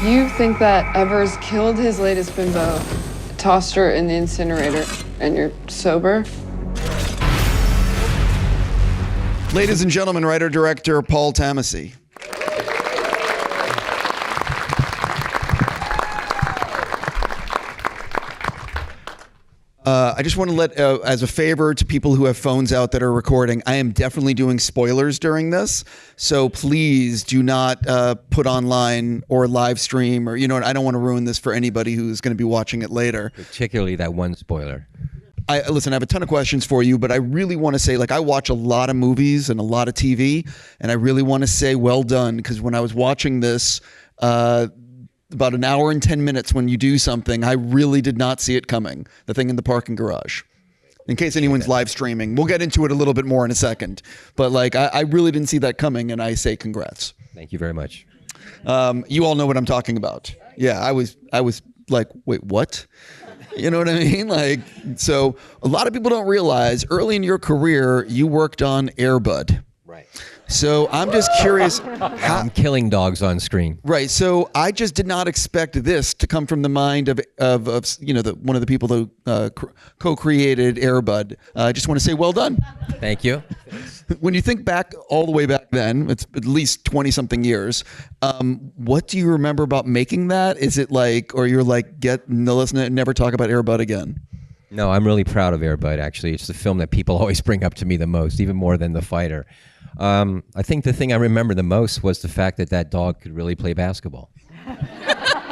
You think that Evers killed his latest bimbo, tossed her in the incinerator, and you're sober? Ladies and gentlemen, writer-director Paul Tamasy. I just want to let, as a favor to people who have phones out that are recording, I am definitely doing spoilers during this. So please do not put online or live stream or, I don't want to ruin this for anybody who's going to be watching it later. Particularly that one spoiler. Listen, I have a ton of questions for you, but I really want to say, I watch a lot of movies and a lot of TV, and I really want to say well done, because when I was watching this, about an hour and 10 minutes when you do something, I really did not see it coming. The thing in the parking garage. In case anyone's live streaming, we'll get into it a little bit more in a second. But I really didn't see that coming, and I say congrats. Thank you very much. You all know what I'm talking about. Yeah, I was like, wait, what? You know what I mean? So a lot of people don't realize early in your career, you worked on Air Bud. Right. So I'm just curious. I'm killing dogs on screen. Right. So I just did not expect this to come from the mind of one of the people that co-created Air Bud. I just want to say well done. Thank you. When you think back all the way back then, it's at least 20 something years. What do you remember about making that? Is it or you're let's never talk about Air Bud again? No, I'm really proud of Air Bud, actually. It's the film that people always bring up to me the most, even more than The Fighter. I think the thing I remember the most was the fact that dog could really play basketball.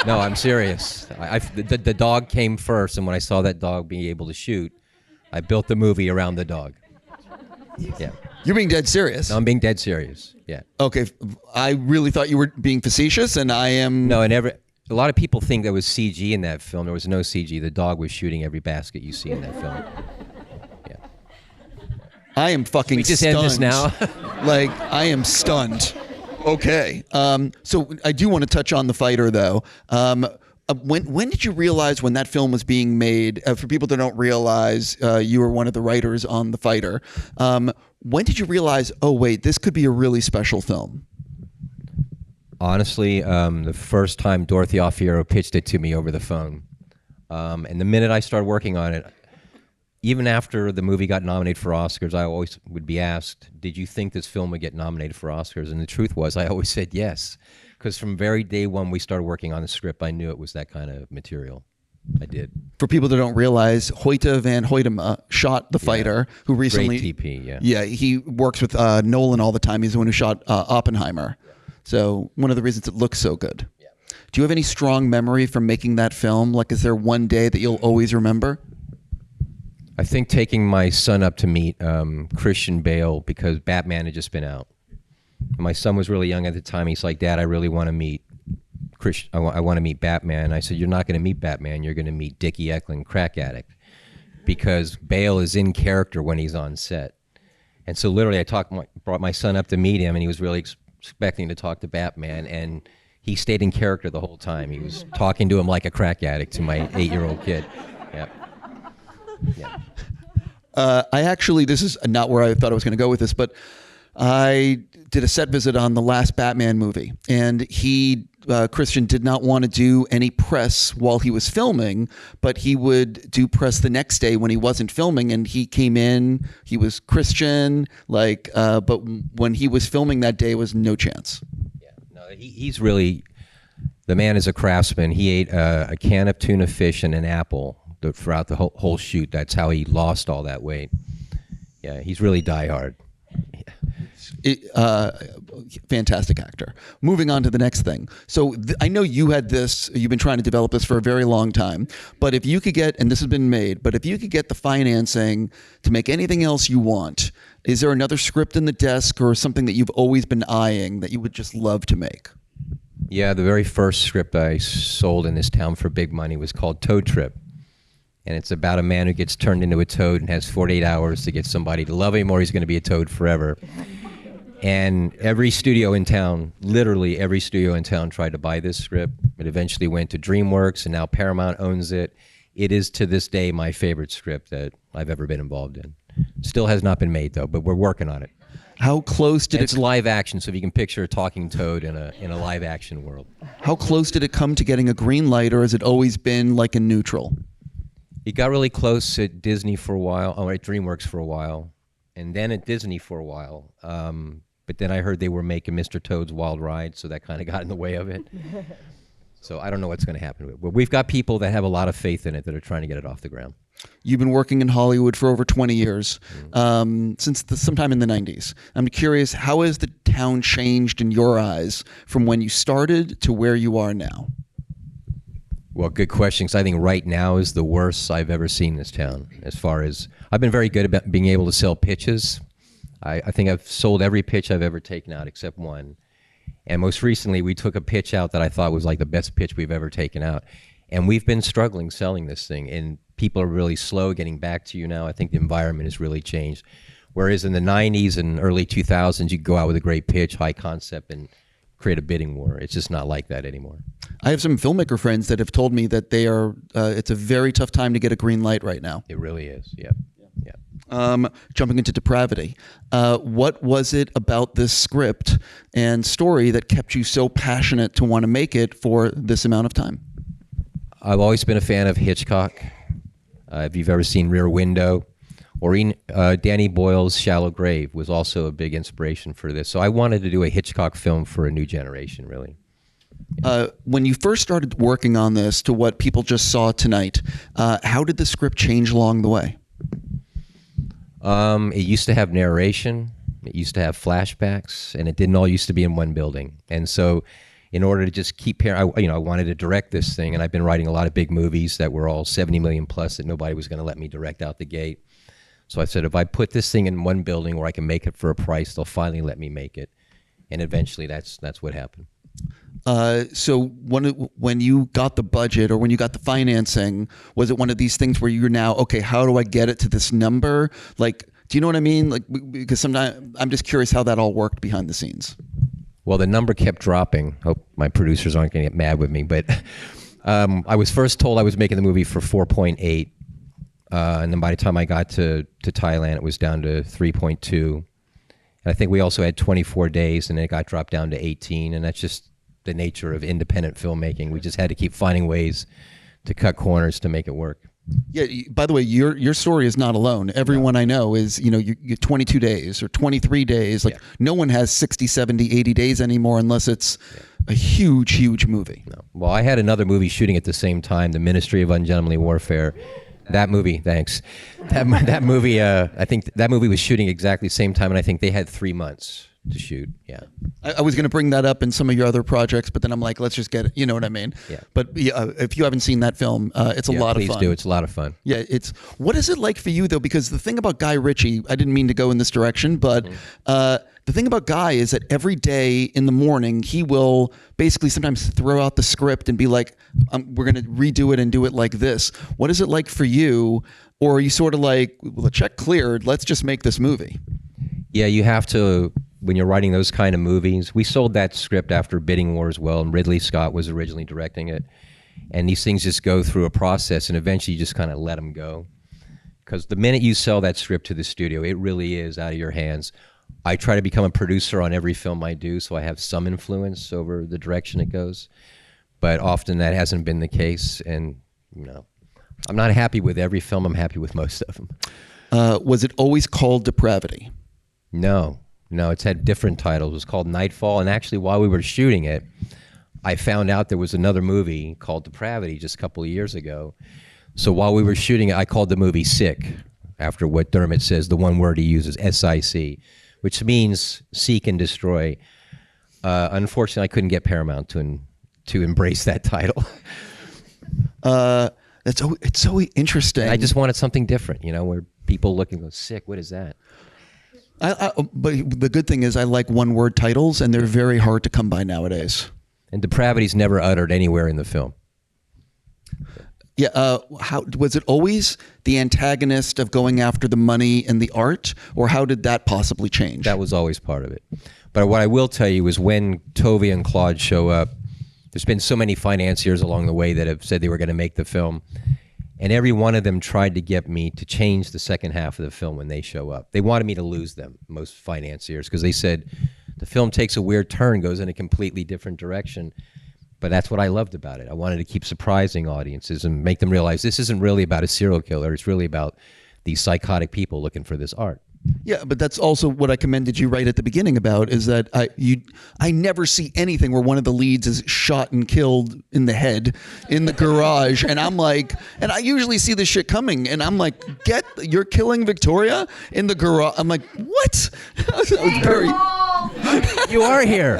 No, I'm serious. The dog came first, and when I saw that dog being able to shoot, I built the movie around the dog. Yeah. You're being dead serious? No, I'm being dead serious, yeah. Okay, I really thought you were being facetious, and I am... No, a lot of people think there was CG in that film. There was no CG. The dog was shooting every basket you see in that film. Yeah. I am fucking we just stunned. end this now? I am stunned. Okay. So I do want to touch on The Fighter, though. When did you realize when that film was being made? For people that don't realize, you were one of the writers on The Fighter. When did you realize, oh, wait, this could be a really special film? Honestly, the first time Dorothy Alfiero pitched it to me over the phone. And the minute I started working on it, even after the movie got nominated for Oscars, I always would be asked, did you think this film would get nominated for Oscars? And the truth was, I always said yes. Because from very day one we started working on the script, I knew it was that kind of material. I did. For people that don't realize, Hoyte van Hoytema shot The Fighter, who recently... Great TP, yeah. Yeah, he works with Nolan all the time. He's the one who shot Oppenheimer. So one of the reasons it looks so good. Yeah. Do you have any strong memory from making that film? Is there one day that you'll always remember? I think taking my son up to meet Christian Bale, because Batman had just been out. My son was really young at the time. He's like, Dad, I really want to meet I want to meet Batman. I said, you're not going to meet Batman. You're going to meet Dickie Eklund, crack addict, because Bale is in character when he's on set. And so literally I brought my son up to meet him, and he was really expecting to talk to Batman, and he stayed in character the whole time. He was talking to him like a crack addict, to my 8-year-old kid. Yeah. Yeah. This is not where I thought I was going to go with this, but I did a set visit on the last Batman movie, and Christian did not want to do any press while he was filming, but he would do press the next day when he wasn't filming, and he came in, he was Christian, but when he was filming that day, it was no chance. Yeah, no, he's really, the man is a craftsman. He ate a can of tuna fish and an apple throughout the whole shoot. That's how he lost all that weight. Yeah, he's really diehard. Fantastic actor. Moving on to the next thing. So I know you've been trying to develop this for a very long time, but if you could get, and this has been made, but if you could get the financing to make anything else you want, is there another script in the desk or something that you've always been eyeing that you would just love to make? Yeah, the very first script I sold in this town for big money was called Toad Trip. And it's about a man who gets turned into a toad and has 48 hours to get somebody to love him, or he's going to be a toad forever. And every studio in town, literally every studio in town, tried to buy this script. It eventually went to DreamWorks, and now Paramount owns it. It is, to this day, my favorite script that I've ever been involved in. Still has not been made, though, but we're working on it. How close did It's live action, so if you can picture a talking toad in a live action world. How close did it come to getting a green light, or has it always been like in neutral? It got really close at Disney for a while, at DreamWorks for a while, and then at Disney for a while. But then I heard they were making Mr. Toad's Wild Ride, so that kind of got in the way of it. So I don't know what's going to happen with it. But we've got people that have a lot of faith in it that are trying to get it off the ground. You've been working in Hollywood for over 20 years, since sometime in the 90s. I'm curious, how has the town changed in your eyes from when you started to where you are now? Well, good question, because I think right now is the worst I've ever seen this town. As far as, I've been very good about being able to sell pitches. I think I've sold every pitch I've ever taken out except one. And most recently, we took a pitch out that I thought was like the best pitch we've ever taken out. And we've been struggling selling this thing. And people are really slow getting back to you now. I think the environment has really changed. Whereas in the 90s and early 2000s, you could go out with a great pitch, high concept, and create a bidding war. It's just not like that anymore. I have some filmmaker friends that have told me that they are. It's a very tough time to get a green light right now. It really is, yeah. Jumping into Depravity, what was it about this script and story that kept you so passionate to want to make it for this amount of time? I've always been a fan of Hitchcock. If you've ever seen Rear Window, or Danny Boyle's Shallow Grave was also a big inspiration for this. So I wanted to do a Hitchcock film for a new generation, really. When you first started working on this to what people just saw tonight, how did the script change along the way? It used to have narration, it used to have flashbacks, and it didn't all used to be in one building. And so in order to just keep I wanted to direct this thing, and I've been writing a lot of big movies that were all 70 million plus that nobody was going to let me direct out the gate. So I said, if I put this thing in one building where I can make it for a price, they'll finally let me make it. And eventually that's what happened. So when you got the budget or when you got the financing, was it one of these things where you're now, okay, how do I get it to this number? Like, do you know what I mean? Like, because sometimes I'm just curious how that all worked behind the scenes. Well, the number kept dropping. Hope my producers aren't going to get mad with me, but I was first told I was making the movie for 4.8. And then by the time I got to Thailand, it was down to 3.2. And I think we also had 24 days, and then it got dropped down to 18. And that's just the nature of independent filmmaking. We just had to keep finding ways to cut corners to make it work. Yeah. By the way, your story is not alone. Everyone I know is, you 22 days or 23 days. Like no one has 60, 70, 80 days anymore unless it's a huge, huge movie. No. Well, I had another movie shooting at the same time, The Ministry of Ungentlemanly Warfare. That movie, thanks. That movie, I think that movie was shooting exactly the same time, and I think they had 3 months to shoot. Yeah. I was going to bring that up in some of your other projects, but then I'm like, let's just get it. You know what I mean? Yeah. But if you haven't seen that film, it's a lot of fun. Please do. It's a lot of fun. Yeah. What is it like for you though? Because the thing about Guy Ritchie, I didn't mean to go in this direction, but the thing about Guy is that every day in the morning, he will basically sometimes throw out the script and be like, we're going to redo it and do it like this. What is it like for you? Or are you sort of like, well, the check cleared, let's just make this movie? Yeah, you have to, when you're writing those kind of movies. We sold that script after bidding war as well, and Ridley Scott was originally directing it. And these things just go through a process, and eventually you just kind of let them go. Because the minute you sell that script to the studio, it really is out of your hands. I try to become a producer on every film I do, so I have some influence over the direction it goes. But often that hasn't been the case, and I'm not happy with every film. I'm happy with most of them. Was it always called Depravity? No, it's had different titles. It was called Nightfall, and actually while we were shooting it, I found out there was another movie called Depravity just a couple of years ago. So while we were shooting it, I called the movie Sick, after what Dermot says, the one word he uses, S-I-C, which means seek and destroy. Unfortunately, I couldn't get Paramount to embrace that title. It's so interesting. I just wanted something different, where people look and go, sick, what is that? But the good thing is I like one-word titles, and they're very hard to come by nowadays. And Depravity's never uttered anywhere in the film. Yeah. How was it always the antagonist of going after the money and the art, or how did that possibly change? That was always part of it. But what I will tell you is when Tovey and Claude show up, there's been so many financiers along the way that have said they were going to make the film. And every one of them tried to get me to change the second half of the film when they show up. They wanted me to lose them, most financiers, because they said the film takes a weird turn, goes in a completely different direction. But that's what I loved about it. I wanted to keep surprising audiences and make them realize this isn't really about a serial killer. It's really about these psychotic people looking for this art. Yeah, but that's also what I commended you right at the beginning about, is that I never see anything where one of the leads is shot and killed in the head in the garage, and I'm like, and I usually see this shit coming, and I'm like, you're killing Victoria in the garage. I'm like, what? I was very. You are here.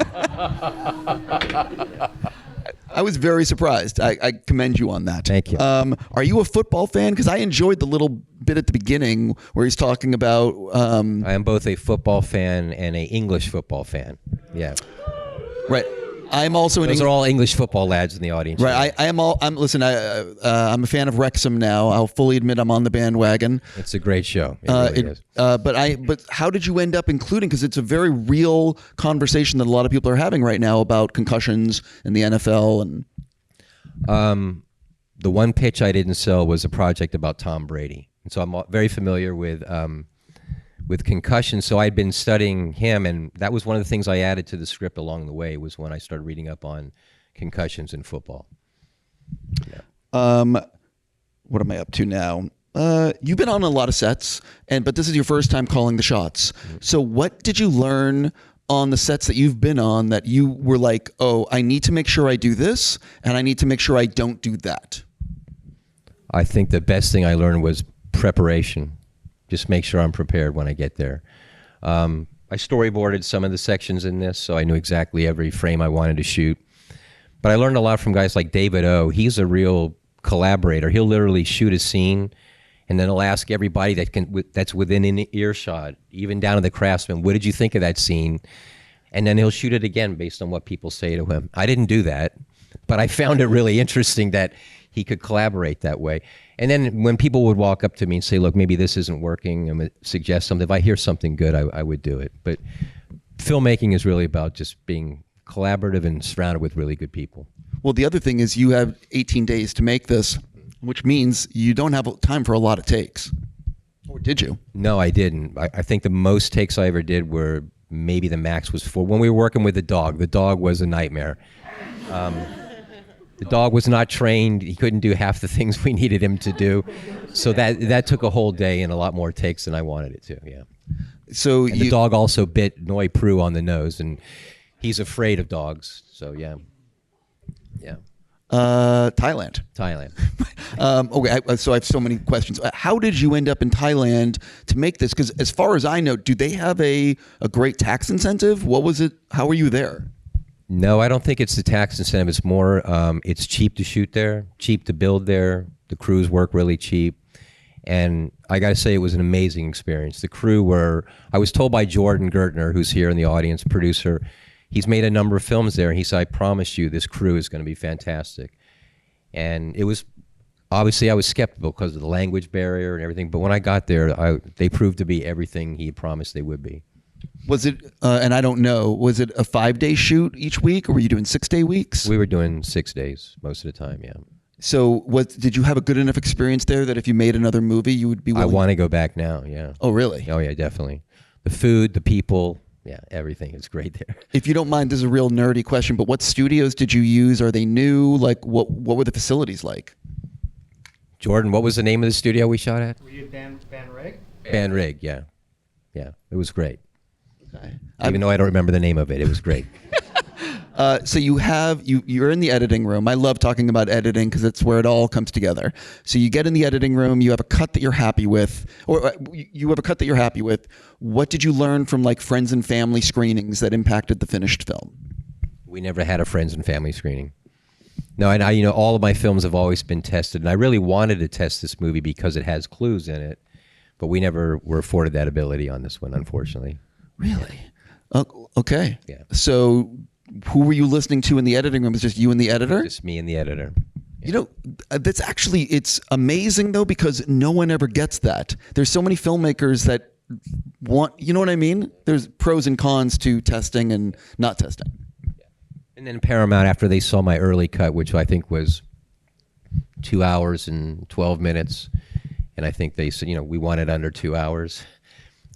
I was very surprised. I commend you on that. Thank you. Are you a football fan? Because I enjoyed the little bit at the beginning where he's talking about. I am both a football fan and a English football fan. Yeah. Right. I'm also Those are all English football lads in the audience. Right. I'm a fan of Wrexham now. I'll fully admit I'm on the bandwagon. It's a great show. It really is. But how did you end up including? Because it's a very real conversation that a lot of people are having right now about concussions in the NFL and. The one pitch I didn't sell was a project about Tom Brady, and so I'm very familiar with concussions. So I'd been studying him, and that was one of the things I added to the script along the way. Was when I started reading up on concussions in football. Yeah. What am I up to now? You've been on a lot of sets, but this is your first time calling the shots. Mm-hmm. So what did you learn on the sets that you've been on that you were like, oh, I need to make sure I do this, and I need to make sure I don't do that? I think the best thing I learned was preparation. Just make sure I'm prepared when I get there. I storyboarded some of the sections in this, so I knew exactly every frame I wanted to shoot. But I learned a lot from guys like David O. He's a real collaborator. He'll literally shoot a scene, and then he'll ask everybody that's within an earshot, even down to the craftsman, what did you think of that scene? And then he'll shoot it again based on what people say to him. I didn't do that, but I found it really interesting that he could collaborate that way. And then when people would walk up to me and say, look, maybe this isn't working, and suggest something, if I hear something good, I would do it. But filmmaking is really about just being collaborative and surrounded with really good people. Well, the other thing is you have 18 days to make this, which means you don't have time for a lot of takes. Or did you? No, I didn't. I think the most takes I ever did were maybe the max was 4. When we were working with the dog was a nightmare. The dog was not trained. He couldn't do half the things we needed him to do. So that took a whole day and a lot more takes than I wanted it to, yeah. So the dog also bit Noi Prue on the nose, and he's afraid of dogs. So, yeah. Yeah. Thailand. Okay, so I have so many questions. How did you end up in Thailand to make this? Because as far as I know, do they have a great tax incentive? What was it? How were you there? No, I don't think it's the tax incentive. It's more, it's cheap to shoot there, cheap to build there. The crews work really cheap. And I got to say, it was an amazing experience. The crew I was told by Jordan Gertner, who's here in the audience, producer, he's made a number of films there. And he said, I promise you, this crew is going to be fantastic. And it was, obviously I was skeptical because of the language barrier and everything. But when I got there, they proved to be everything he had promised they would be. Was it, and I don't know, was it a 5-day shoot each week, or were you doing 6-day weeks? We were doing 6 days most of the time, yeah. So did you have a good enough experience there that if you made another movie, you would be willing? I want to go back now, yeah. Oh, really? Oh, yeah, definitely. The food, the people, yeah, everything is great there. If you don't mind, this is a real nerdy question, but what studios did you use? Are they new? Like, what were the facilities like? Jordan, what was the name of the studio we shot at? Were you Ban Rig? Ban Rig, yeah. Yeah, it was great. Okay. Even though I don't remember the name of it, it was great. So you're in the editing room. I love talking about editing because it's where it all comes together. So you get in the editing room, you have a cut that you're happy with, What did you learn from like friends and family screenings that impacted the finished film? We never had a friends and family screening. No, and all of my films have always been tested, and I really wanted to test this movie because it has clues in it, but we never were afforded that ability on this one, unfortunately. Really? Okay. Yeah. So who were you listening to in the editing room? Was it just you and the editor? Just me and the editor. Yeah. It's amazing though, because no one ever gets that. There's so many filmmakers that want, you know what I mean? There's pros and cons to testing and not testing. And then Paramount, after they saw my early cut, which I think was 2 hours and 12 minutes. And I think they said, we want it under 2 hours.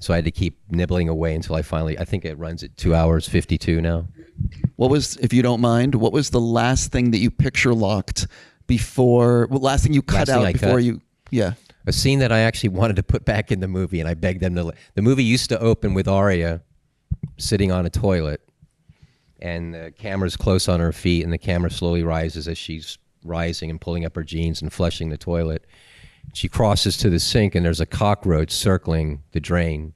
So I had to keep nibbling away until I think it runs at 2 hours 52 now. What was, if you don't mind, what was the last thing that you picture locked before, last thing you cut out before you, yeah. A scene that I actually wanted to put back in the movie, and I begged them to. The movie used to open with Aria sitting on a toilet, and the camera's close on her feet, and the camera slowly rises as she's rising and pulling up her jeans and flushing the toilet. She crosses to the sink, and there's a cockroach circling the drain.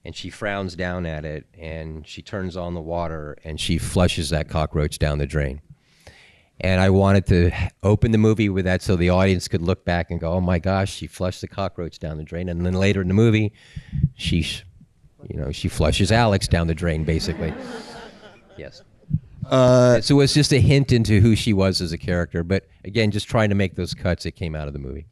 And she frowns down at it, and she turns on the water, and she flushes that cockroach down the drain. And I wanted to open the movie with that so the audience could look back and go, oh my gosh, she flushed the cockroach down the drain. And then later in the movie, she flushes Alex down the drain, basically. Yes. So it was just a hint into who she was as a character. But again, just trying to make those cuts that came out of the movie.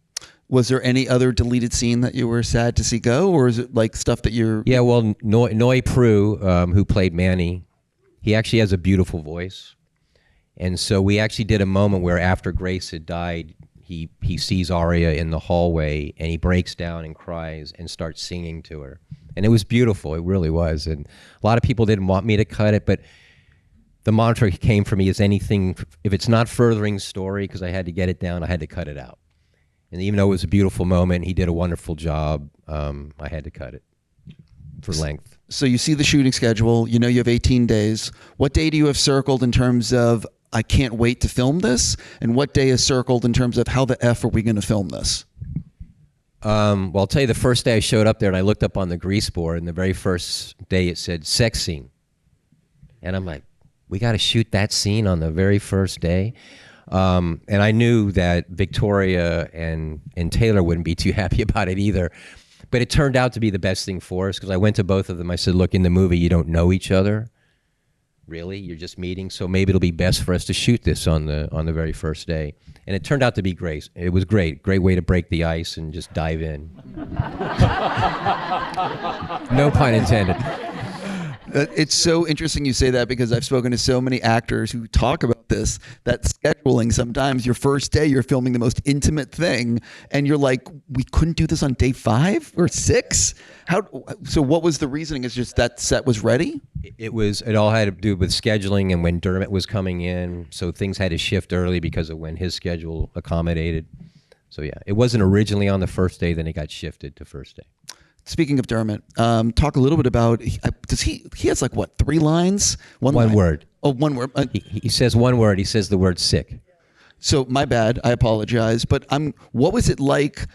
Was there any other deleted scene that you were sad to see go, or is it like stuff that you're... Yeah, well, Noi Prue, who played Manny, he actually has a beautiful voice. And so we actually did a moment where after Grace had died, he sees Aria in the hallway, and he breaks down and cries and starts singing to her. And it was beautiful. It really was. And a lot of people didn't want me to cut it, but the mantra came for me is anything, if it's not furthering story, because I had to get it down, I had to cut it out. And even though it was a beautiful moment, he did a wonderful job, I had to cut it for length. So you see the shooting schedule, you have 18 days. What day do you have circled in terms of, I can't wait to film this? And what day is circled in terms of how the F are we going to film this? Well, I'll tell you, the first day I showed up there and I looked up on the grease board, and the very first day it said sex scene. And I'm like, we got to shoot that scene on the very first day? And I knew that Victoria and Taylor wouldn't be too happy about it either. But it turned out to be the best thing for us, because I went to both of them. I said, look, in the movie, you don't know each other. Really, you're just meeting, so maybe it'll be best for us to shoot this on the very first day. And it turned out to be great. It was great way to break the ice and just dive in. No pun intended. It's so interesting you say that, because I've spoken to so many actors who talk about this, that scheduling, sometimes your first day you're filming the most intimate thing and you're like, we couldn't do this on day 5 or 6? So what was the reasoning? It's just that set was ready? It all had to do with scheduling and when Dermot was coming in, so things had to shift early because of when his schedule accommodated. So yeah, it wasn't originally on the first day, then it got shifted to first day. Speaking of Dermot, talk a little bit about, does he has like what, 3 lines? One word. Oh, one word. He says one word. He says the word sick. So my bad. I apologize. But what was it like,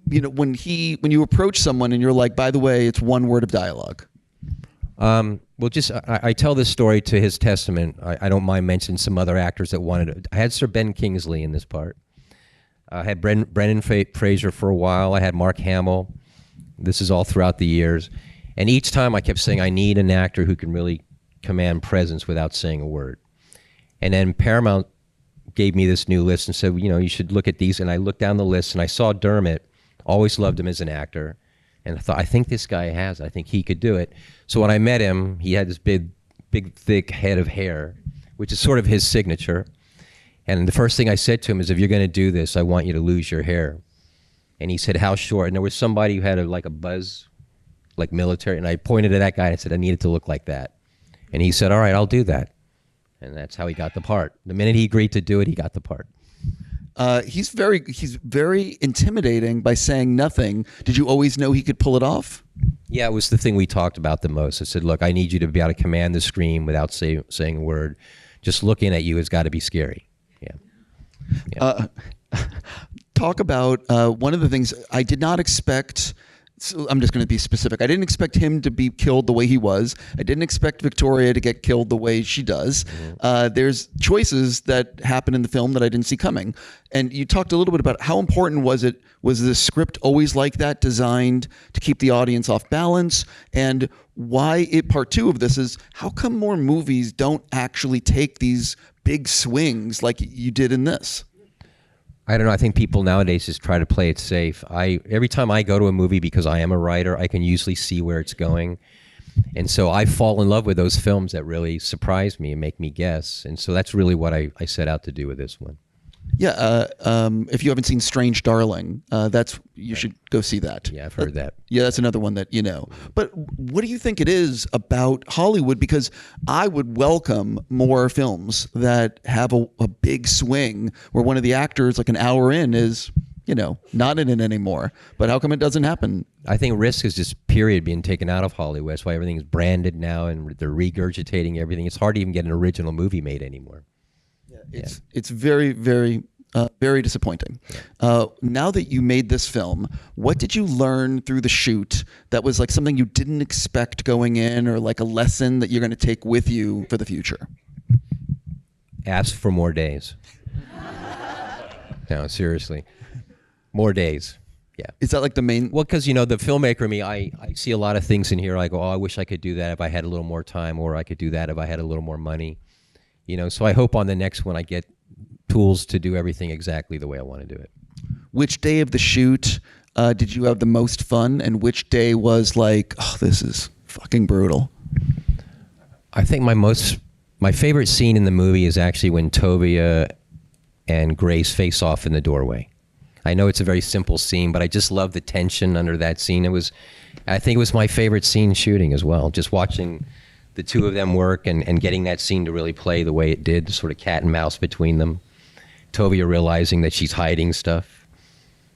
when you approach someone and you're like, by the way, it's 1 word of dialogue? Well, I tell this story to his testament. I don't mind mentioning some other actors that wanted it. I had Sir Ben Kingsley in this part. I had Brendan Fraser for a while. I had Mark Hamill. This is all throughout the years. And each time I kept saying, I need an actor who can really command presence without saying a word. And then Paramount gave me this new list and said, you should look at these. And I looked down the list and I saw Dermot. Always loved him as an actor. And I thought, I think this guy I think he could do it. So when I met him, he had this big, thick head of hair, which is sort of his signature. And the first thing I said to him is, if you're going to do this, I want you to lose your hair. And he said, how short? And there was somebody who had a buzz, like military. And I pointed at that guy and I said, I need it to look like that. And he said, all right, I'll do that. And that's how he got the part. The minute he agreed to do it, he got the part. He's very intimidating by saying nothing. Did you always know he could pull it off? Yeah, it was the thing we talked about the most. I said, look, I need you to be able to command the screen without saying a word. Just looking at you has got to be scary. Yeah. Talk about one of the things I did not expect. So I'm just going to be specific. I didn't expect him to be killed the way he was. I didn't expect Victoria to get killed the way she does. Mm-hmm. There's choices that happen in the film that I didn't see coming. And you talked a little bit about how important was it? Was the script always like that, designed to keep the audience off balance? And why part 2 of this is, how come more movies don't actually take these big swings like you did in this? I don't know. I think people nowadays just try to play it safe. Every time I go to a movie, because I am a writer, I can usually see where it's going. And so I fall in love with those films that really surprise me and make me guess. And so that's really what I set out to do with this one. Yeah, if you haven't seen Strange Darling, you should go see that. Yeah, I've heard that. Yeah, that's another one that you know. But what do you think it is about Hollywood? Because I would welcome more films that have a big swing where one of the actors, like an hour in, is not in it anymore. But how come it doesn't happen? I think risk is just period being taken out of Hollywood. That's why everything's branded now and they're regurgitating everything. It's hard to even get an original movie made anymore. It's very, very, very disappointing. Now that you made this film, what did you learn through the shoot that was like something you didn't expect going in, or like a lesson that you're going to take with you for the future? Ask for more days. No, seriously. More days. Yeah. Is that like the main? Well, because, the filmmaker in me, I see a lot of things in here. I go, oh, I wish I could do that if I had a little more time, or I could do that if I had a little more money. So I hope on the next one I get tools to do everything exactly the way I want to do it. Which day of the shoot did you have the most fun, and which day was like, oh, this is fucking brutal? I think my favorite scene in the movie is actually when Tovia and Grace face off in the doorway. I know it's a very simple scene, but I just love the tension under that scene. I think it was my favorite scene shooting as well, just watching the two of them work and getting that scene to really play the way it did, the sort of cat and mouse between them. Tovia realizing that she's hiding stuff.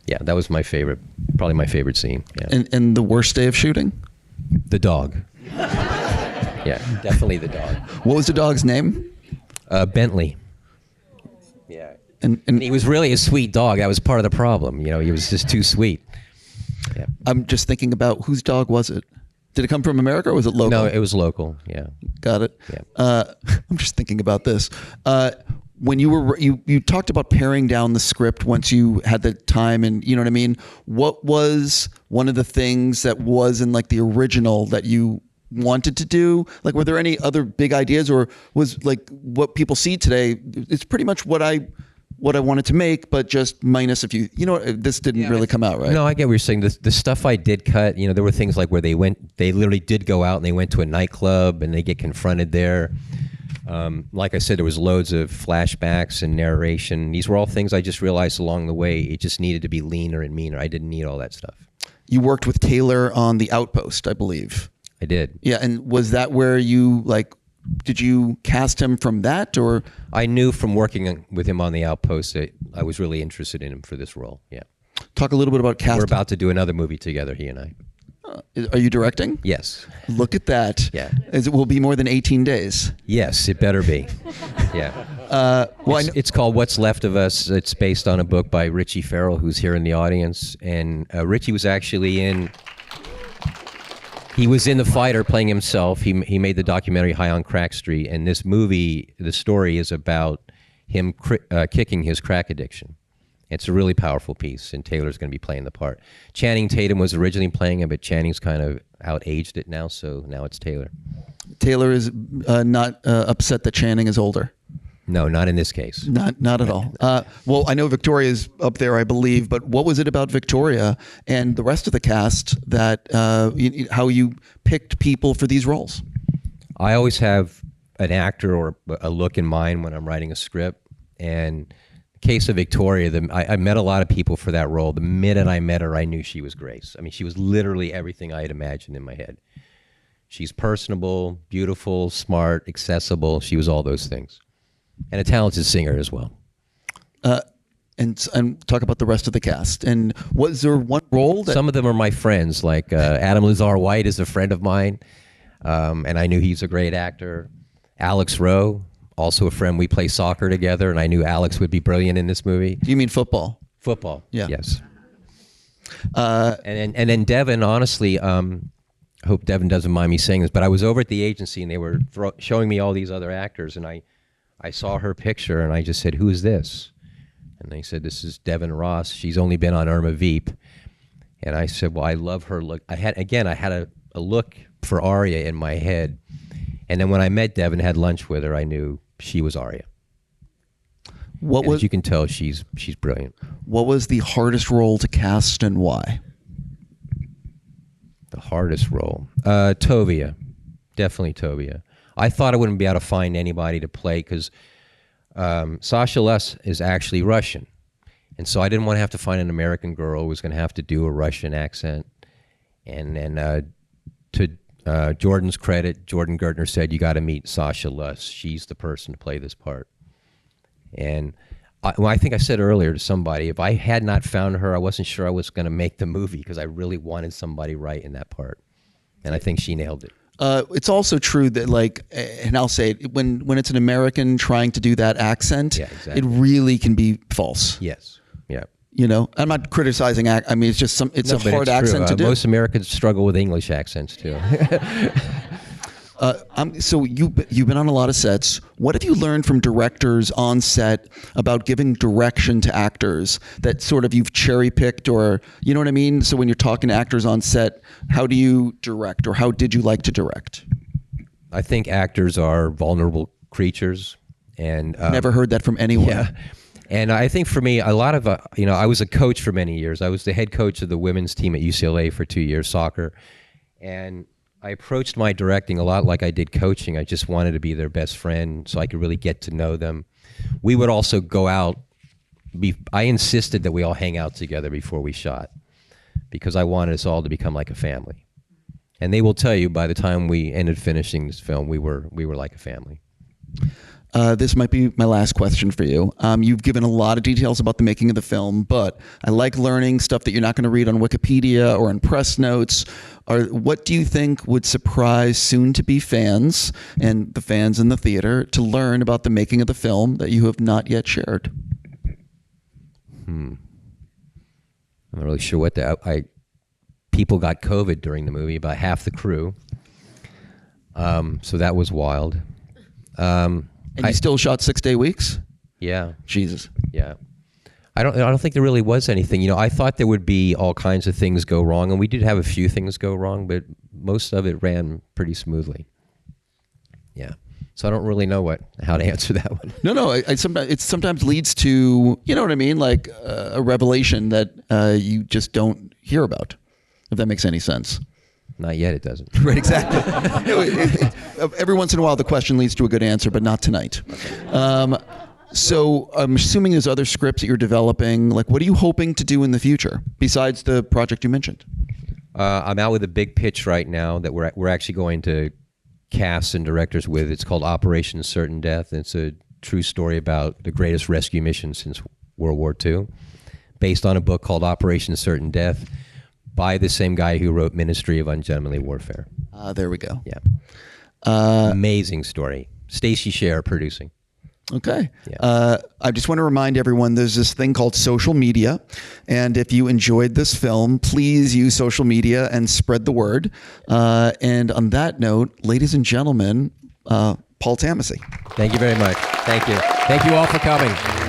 Yeah, that was probably my favorite scene. Yeah. And the worst day of shooting? The dog. Yeah, definitely the dog. What was the dog's name? Bentley. Yeah. And he was really a sweet dog. That was part of the problem. He was just too sweet. Yeah. I'm just thinking about whose dog was it? Did it come from America, or was it local? No, it was local. Yeah. Got it. Yeah. I'm just thinking about this. When you talked about paring down the script once you had the time, and you know what I mean. What was one of the things that was in like the original that you wanted to do? Like, were there any other big ideas, or was like what people see today? It's pretty much what I wanted to make, but just minus a few. This didn't really come out right. No, I get what you're saying. The stuff I did cut, there were things like where they literally did go out and they went to a nightclub and they get confronted there. Like I said, there was loads of flashbacks and narration. These were all things I just realized along the way. It just needed to be leaner and meaner. I didn't need all that stuff. You worked with Taylor on The Outpost, I believe. I did. Yeah, and was that where you did you cast him from that, or? I knew from working with him on The Outpost that I was really interested in him for this role. Yeah. Talk a little bit about casting. We're about to do another movie together, he and I. Are you directing? Yes. Look at that. Yeah. It will be more than 18 days. Yes, it better be. Yeah. It's called What's Left of Us. It's based on a book by Ritchie Farrell, who's here in the audience. And Ritchie was actually he was in The Fighter playing himself. He made the documentary High on Crack Street. And this movie, the story is about him kicking his crack addiction. It's a really powerful piece, and Taylor's going to be playing the part. Channing Tatum was originally playing it, but Channing's kind of out-aged it now, so now it's Taylor. Taylor is not upset that Channing is older. No, not in this case. Not at all. Well, I know Victoria's up there, I believe, but what was it about Victoria and the rest of the cast that how you picked people for these roles? I always have an actor or a look in mind when I'm writing a script, and case of Victoria, I met a lot of people for that role. The minute I met her, I knew she was Grace. I mean, she was literally everything I had imagined in my head. She's personable, beautiful, smart, accessible. She was all those things. And a talented singer as well. And talk about the rest of the cast. And was there one role that... Some of them are my friends, like Adam Lazar White is a friend of mine, and I knew he's a great actor. Alex Rowe, also a friend. We play soccer together, and I knew Alex would be brilliant in this movie. Do you mean football? Football, yeah. Yes. And then Devon, honestly, I hope Devon doesn't mind me saying this, but I was over at the agency, and they were showing me all these other actors, and I saw her picture, and I just said, "Who is this?" And they said, "This is Devon Ross. She's only been on Irma Veep." And I said, "Well, I love her look." I had a look for Aria in my head. And then when I met Devon, had lunch with her, I knew she was Aria. As you can tell, she's brilliant. What was the hardest role to cast, and why? The hardest role? Tovia. Definitely Tovia. I thought I wouldn't be able to find anybody to play because Sasha Luss is actually Russian. And so I didn't want to have to find an American girl who was going to have to do a Russian accent. And then to Jordan's credit, Jordan Gertner said, you got to meet Sasha Luss. She's the person to play this part. And I think I said earlier to somebody, if I had not found her, I wasn't sure I was going to make the movie because I really wanted somebody right in that part. And I think she nailed it. It's also true that, like, and I'll say it, when it's an American trying to do that accent, Yeah, exactly. it really can be false. Yes. Yeah. You know, I'm not criticizing. I mean, it's just it's a but hard it's true. accent to do. Most Americans struggle with English accents too. So you've been on a lot of sets. What have you learned from directors on set about giving direction to actors that sort of you've cherry picked, or you know what I mean? So when you're talking to actors on set, how do you direct, or how did you like to direct? I think actors are vulnerable creatures, and Never heard that from anyone. yeah. And I think for me, a lot of I was a coach for many years. I was the head coach of the women's team at UCLA for 2 years, soccer, and I approached my directing a lot like I did coaching. I just wanted to be their best friend so I could really get to know them. We would also go out. I insisted that we all hang out together before we shot because I wanted us all to become like a family. And they will tell you by the time we ended finishing this film, we were like a family. This might be my last question for you. You've given a lot of details about the making of the film, but I like learning stuff that you're not going to read on Wikipedia or in press notes. Or what do you think would surprise soon-to-be fans and the fans in the theater to learn about the making of the film that you have not yet shared? I'm not really sure what people got COVID during the movie, about half the crew. So that was wild. And you still shot 6-day weeks? Yeah. Jesus. Yeah. I don't think there really was anything. You know, I thought there would be all kinds of things go wrong, and we did have a few things go wrong, but most of it ran pretty smoothly. Yeah. So I don't really know how to answer that one. No. It sometimes leads to, you know what I mean, like a revelation that you just don't hear about, if that makes any sense. Not yet, it doesn't. Right, exactly. Every once in a while, the question leads to a good answer, but not tonight. So I'm assuming there's other scripts that you're developing. Like, what are you hoping to do in the future besides the project you mentioned? I'm out with a big pitch right now that we're actually going to cast and directors with. It's called Operation Certain Death. It's a true story about the greatest rescue mission since World War II, based on a book called Operation Certain Death by the same guy who wrote Ministry of Ungentlemanly Warfare. There we go. Yeah. Amazing story. Stacey Sher producing. Okay. Yeah. I just want to remind everyone there's this thing called social media. And if you enjoyed this film, please use social media and spread the word. And on that note, ladies and gentlemen, Paul Tamasy. Thank you very much. Thank you. Thank you all for coming.